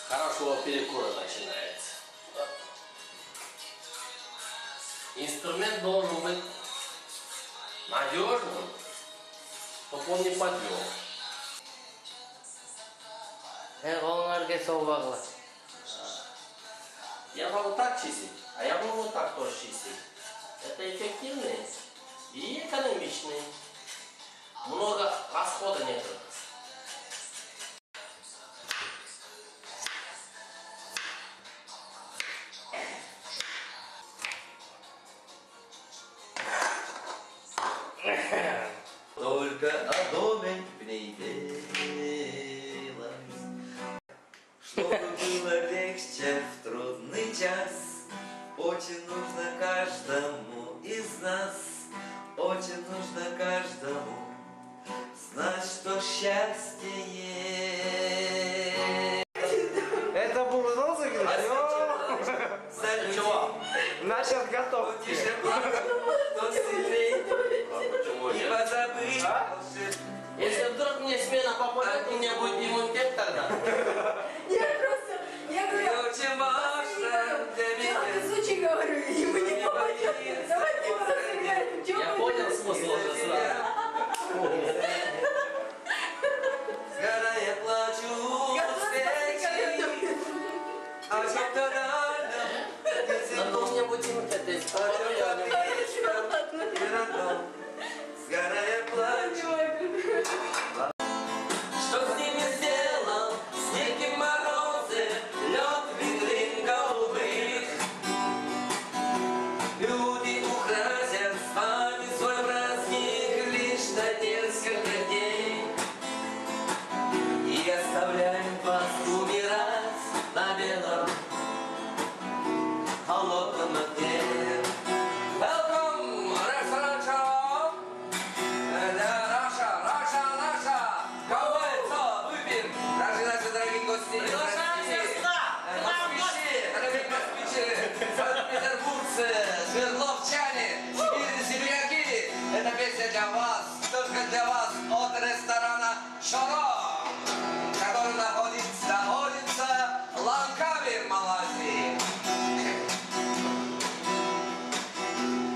хорошего перекура начинается. Инструмент должен быть надежным, чтобы он не подвел. Қолыңарге соғбағылы. Я могу так чистить, а я могу вот так тоже чистить. Это эффективный и экономичный. Много расхода нет. Только о доме приделась, чтобы было легче в трудный час. Очень нужно каждому из нас, очень нужно каждому знать, что счастье есть. Это был розыгрыш? Чего? Насчет готов. Тише плакал, кто сильней, не позабыть. Если вдруг мне смена попадет, у меня будет иммунитет тогда. Я говорю, Очень важно для меня. я случай говорю, ему не попадет. Давайте его разыграем. Я понял смысл уже сразу. Сгорая плачу свечи, а чем-то дальнем. Зато у меня будет иммунитет, если попадет, я не буду. Сгорая плачу. Что с ними сделал снег и морозы, лед витрин голубых? Люди украсят с вами свой праздник лишь на несколько дней и оставляют вас умирать на белом холодном огне. Welcome, Russia! Раша! Кого это? Выпьем! Даже наши дорогие гости! Москвичи, санкт-петербургцы, свердловчане, сибиряки! Эта песня для вас, только для вас, от ресторана Шоро, который находится в Ланкаве, в Малайзии.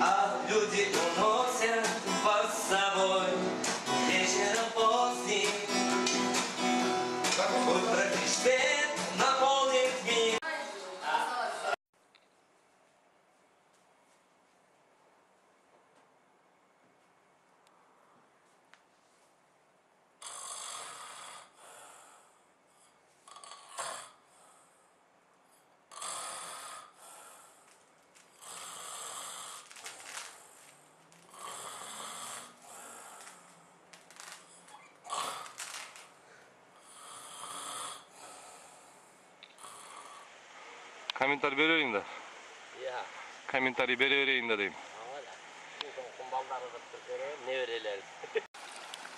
А люди уносят вас с собой вечером поздним. Утро лишь свет наполнит мир. Komentar bereyim de. Ya. Komentarı bereyim de deyim. Ne vereler?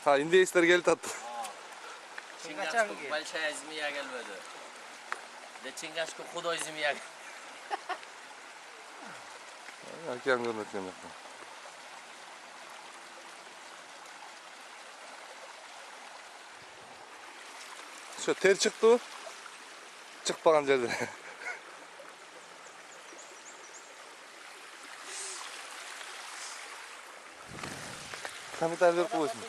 Ha, индейецтер келип атты. Чингачку большая змея gelmedi. De Чингачку худой змея. Океан көрмөткен жакта. Şu ter çıktı. Çıkmagan жерде. Комментарий беріп қойсын.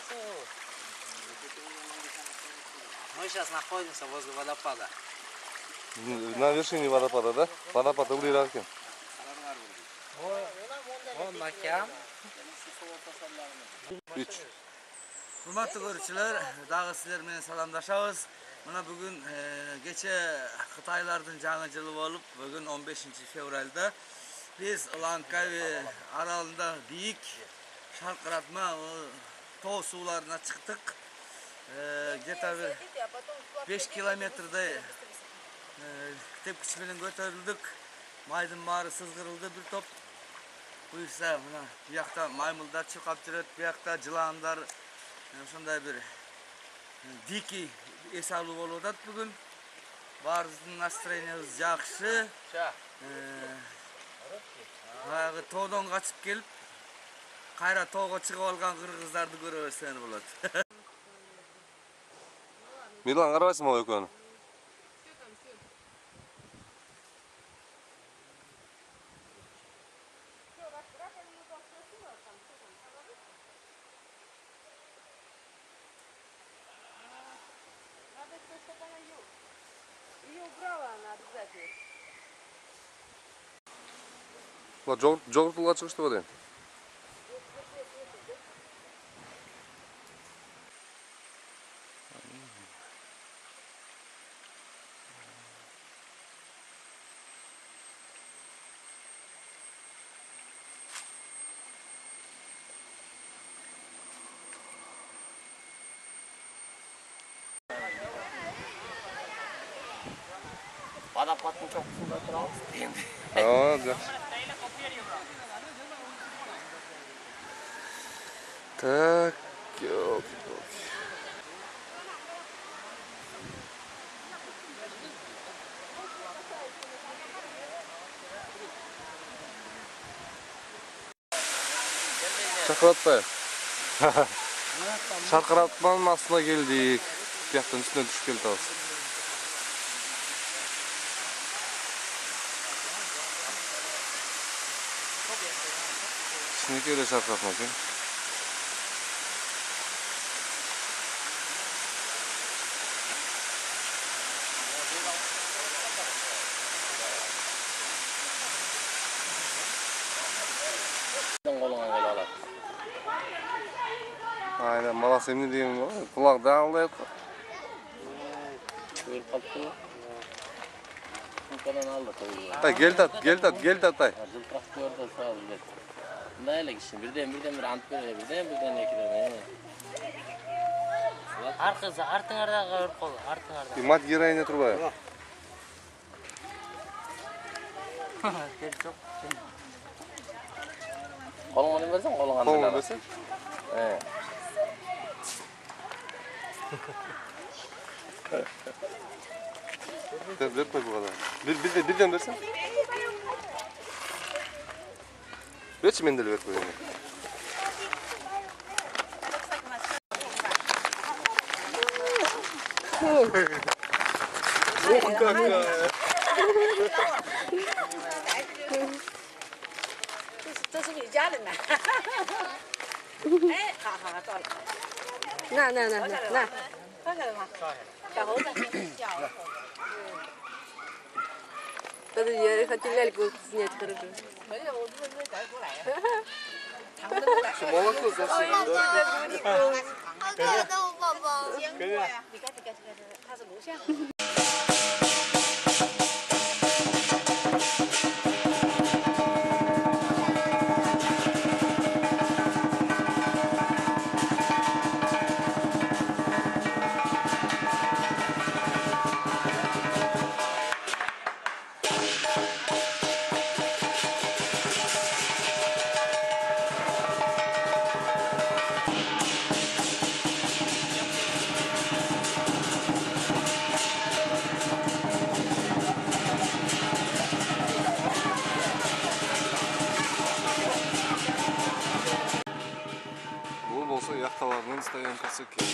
Мы сейчас находимся возле водопада. На вершине водопада, да? Водопад ылдыйраак экен. Вон океан. 3. Hurmatly görүүчүлөр, дагы силер менен саламдашабыз. Мына бүгүн кече Кытайлардын жаңы жылы болуп, бүгүн 15 февралда биз Ланкави аралында бийик шаркыратма тоо сууларына чыктык. Где-то 5 километрдей тепкич менен көтөрүлдүк. Майдын баары сызгырылды бир топ. Буюрса мына биякта маймылдар чуркап жүрөт, биякта жыландар, ошондой бир дикий эс алуу болуп атат бүгүн. Баарыбыздын настроениябыз жакшы. Баягы тоодон качып келип, кайра тоого чыгып алган кыргыздарды көрө берсеңер болот. Милан карабайсыңбы экөөнү? Ее убрала она обязательно. Ulan jogurtluğa çıkıştı var yani. Водопадтың çoqысында тұрамыз енді. Aa, yaxşı. Так, ёлки-палки. Şarkıratpay. Şarkıratmanın aslına geldik. Bir yaktan üstüne düşüp geldi az. Şimdi öyle şarkıratmak ya. Қолыңа келе алады. Aynen, mala seni diyeyim. Kulak dağılıyor. Көріп қалыпты ма? Сумкадан алды тойды. Tay gel tat tay. Жылтырақ көрді сау біледі. Бұндай әлі кішін бірден бір ант береді, бірден екіден. Артыңардағы көріп қол, артыңардағы. Bir mat girayin turbaya. Жоқ. Қолыңа берсең, қолыңа Kolunu versin. Ver koy bu kadar. Birden versin. Ver şu mendili ver koy. Oh kaka.这是你家的呢。哎，好好，到了。那，看看了吗？小猴子，小猴子。Даже я хотела ляльку снять хорошо. Молоко засыпано, да? 看到宝宝。你看，他是录像。Bu olsa yaxtalarının stoyankası ki.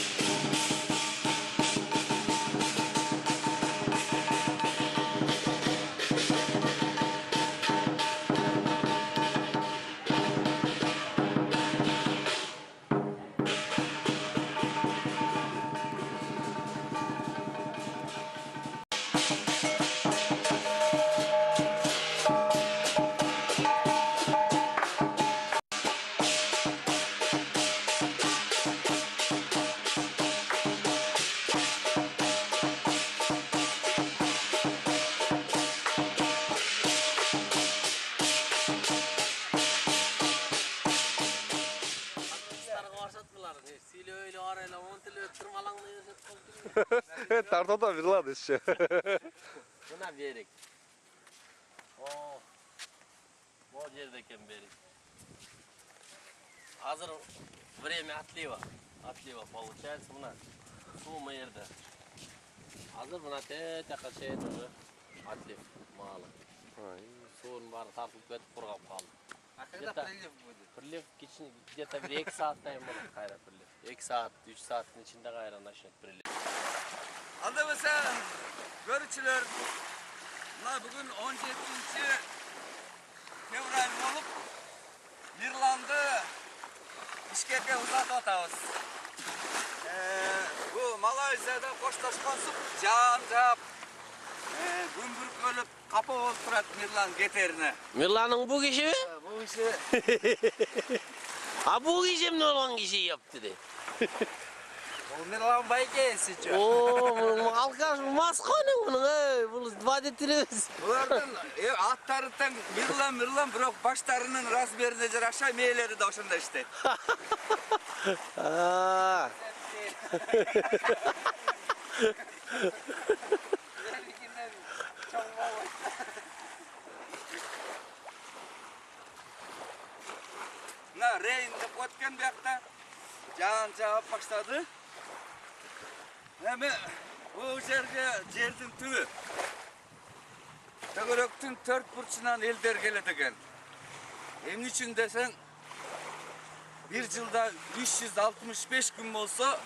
Tarto da virladı işte. Buna berek. Bu yerdeken berek. Hazır время отлива. Отлива получается бuna. Su yerde. Hazır buna teka şey уже отлив malı. Suyun bari tartılıp ketip kurgap kaldı. А когда прилив будет? Прилив где-то bir 2 saattayım bunu kayra priliv. 2 saat, 3 saatin içinde kayra naşet priliv. Anda mesela görücüler bugün 17. fevral olup İrlandı Bişkek'e uzatып atabız. Bu Malazya'da koştaşkan sup jan jap Gümbürük ölüp kapı olturat Mirlan geterine. Mirlan'ın bu kişi mi? Bu işi Ha bu kişi ne olan kişi yaptı de. bu Mirlan baykesi çok. Oo, arkadaş bu maskonun bunun bunu vaat ettiniz. Bulardan atlarından Mirlan bırak başlarının razberine aşağı meyleri de oşunda işte. Ha. Na reyinde potken bir yakta can cevap başladı. Hemen bu жердің түбі. Tögöröktün tört burçundan elder geledigen. Emin için desen bir yılda 365 gün olsa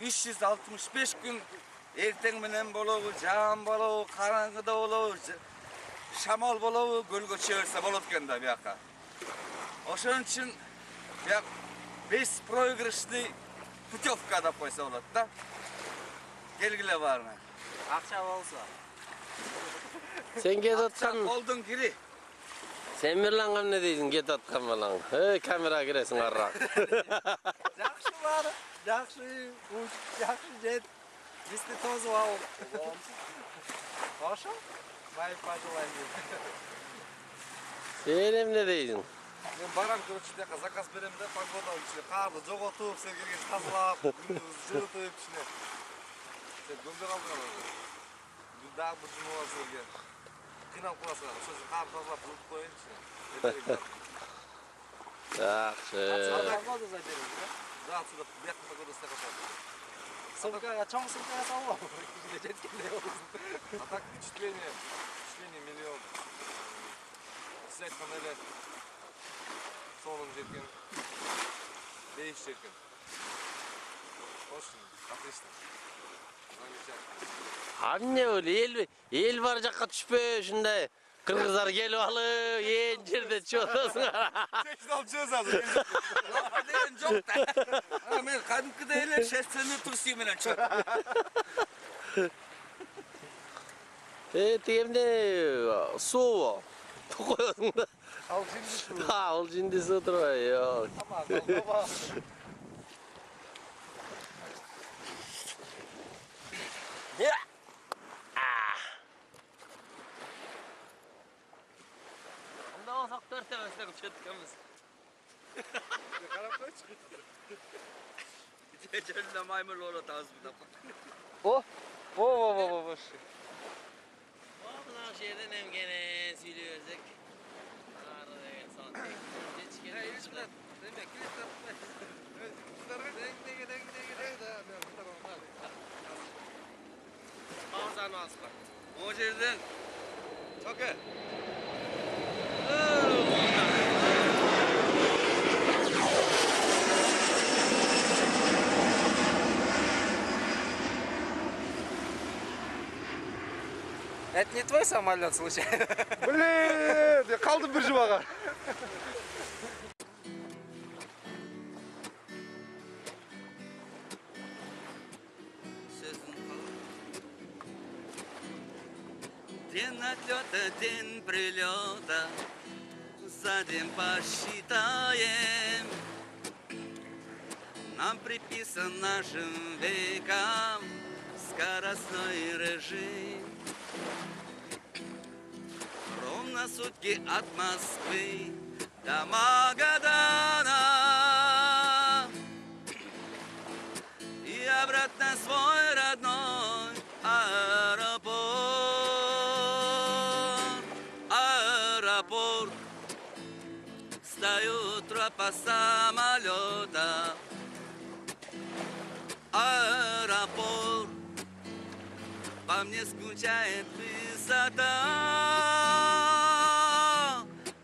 365 gün erteң menen bologu, жаан bologu, караңгыда bologu, шамал bologu, gölgө çevirse bolot eкен да бияка. Ошон үчүн бияк беспроигрышный путевка деп койсо болот да. Келгиле барыңар. Акча болса. Sen get atkan. Kolдун кири. Sen Mirlan'a ne deysin get atkan falan. Kamera giresin arra. Жакшы бар. Жакшы, жакшы жет. Бизди тозуп алып. Хорошо? Мои пожелания. Sen ne deysin? Мен барам, короче, тияка заказ берем да, погода içine карды жоготуп, сен келгенде тазалап, күндүз жылытып içine. Сен көмбө калдың ана. Дагы бир жума болсо сенге. Кыйналып каласың ана. Ошо карды тазалап жылытып коеюн içine. Yaxşı. Погода заберем, да? Да, отсюда бияктын погодасына катат. Сумкага, чоң сумкага салып. Кичине жеткендей болсун. А так впечатление миллион. Сиз айткан эле сонун жеркен. Бейиш жеркен. Очень отлично. Замечательно. Anne öyle el var jakka düşpö şunday. Kırgızlar gelip alıp yen jerde çoğulasın. Sen alıp çıkıyorsun hazır. Laf deyen çok da. Men kadimkide ele şerseni tursi menen çok. Temde su koyuyorsun da. Al şimdi şu. Ha, ol şimdi su duruyor yok. Tamam, baba. Ya. Ah. Ondan olsak 4 temesine çötkemiz. Karaplar çıkıyor. Geçenle maymun ola taz bir defa. Oh. O bunlar şeyden hem gene söylüyorsak. Arada evet son tek. Hiç gene ilişkiler. Demek ki Ağzını asla. o yerden çok iyi. Это не твой самолет случайно? Блин, я kaldım bir cumaya. День отлета, день прилета, за день посчитаем. Нам приписан нашим векам скоростной режим. Ровно сутки от Москвы до Магадана и обратно свой родной аэропорт. Аэропорт. Встают тропа самолета. Аэропорт. По мне скучает высота.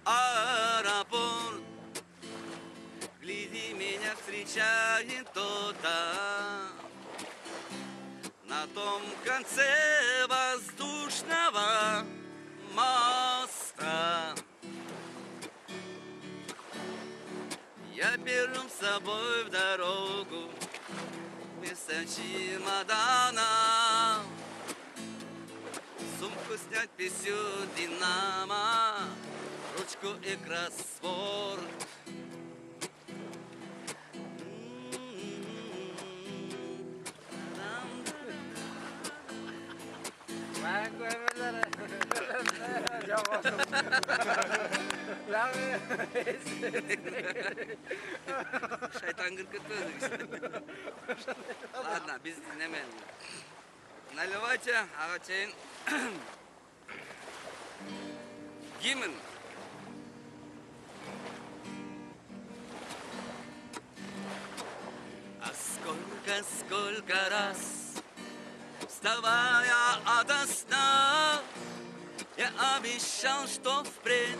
Аэропорт. Гляди, меня встречает кто-то. На том конце воздушного моста. Я беру с собой в дорогу вместо чемодана снять писю Динамо, ручку и кроссворд. Ben görmeleri. Шайтан гыркытты. Ладно, без dinlemeyin. Наливайте, Агачейн. Гимн. А сколько раз, вставая ото сна, я обещал, что впредь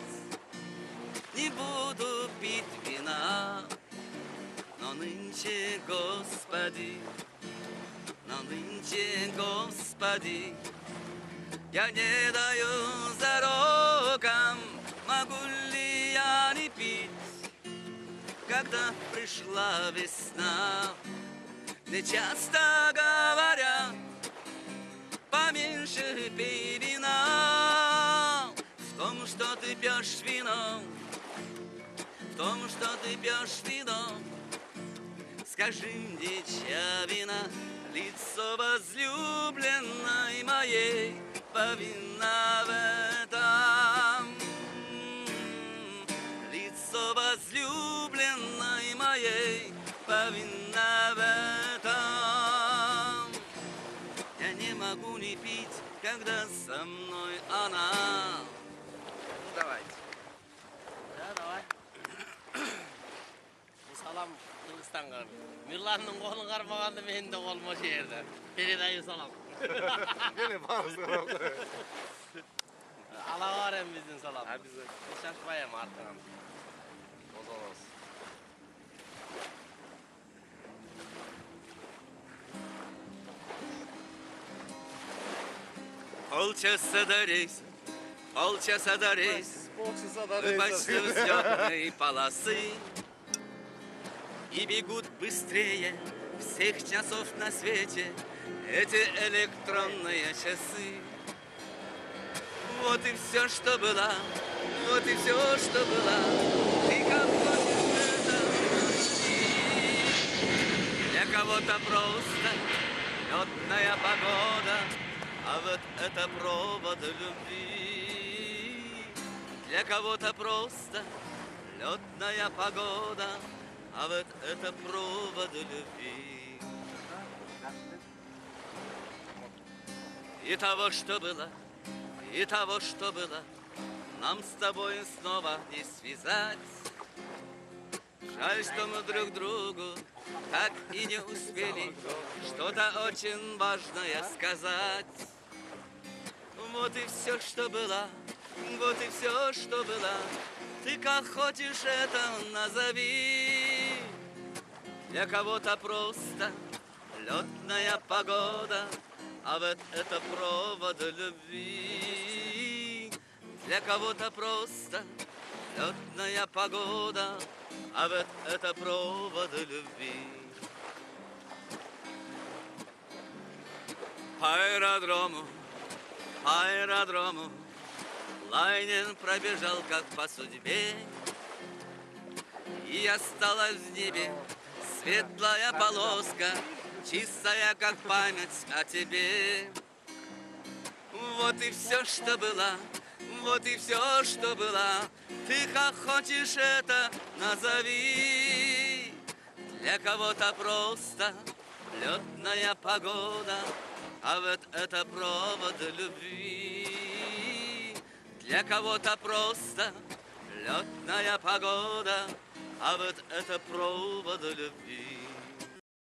не буду пить вина. Но нынче, Господи, я не даю зарокам, могу ли я не пить, когда пришла весна. Мне часто говорят, поменьше пей вина. В том, что ты пьешь вино, скажи мне, чья вина? Лицо возлюбленной моей повинна в этом. Лицо возлюбленной моей повинна в этом. Я не могу не пить, когда со мной она. Ну, давайте. Да, давай. Salam Kırgızistan'a. Mirlan'ın kolunu karmağandı, benim de kolum o şehirde. Peridayı salam. Gene bağırsın. Allah var hem bizim salam. Ha bize. Şaşmayayım artık. O zaman. Полчаса до рейса, мы почти взлетной полосы. И бегут быстрее всех часов на свете эти электронные часы. Вот и все, что было, Ты как хочешь это прости. Для кого-то просто летная погода, а вот это провод любви. Для кого-то просто летная погода, а вот это провод любви. И того, что было, нам с тобой снова не связать. Жаль, что мы друг другу так и не успели что-то очень важное сказать. Вот и все, что было, ты как хочешь это назови. Для кого-то просто летная погода, а вот это провод любви. Для кого-то просто летная погода, а вот это провод любви. По аэродрому лайнер пробежал как по судьбе, и осталась в небе светлая полоска, чистая как память о тебе. Вот и все, что было, ты как хочешь это назови. Для кого-то просто летная погода, а вот это провод любви. Для кого-то просто летная погода, а вот это провод любви.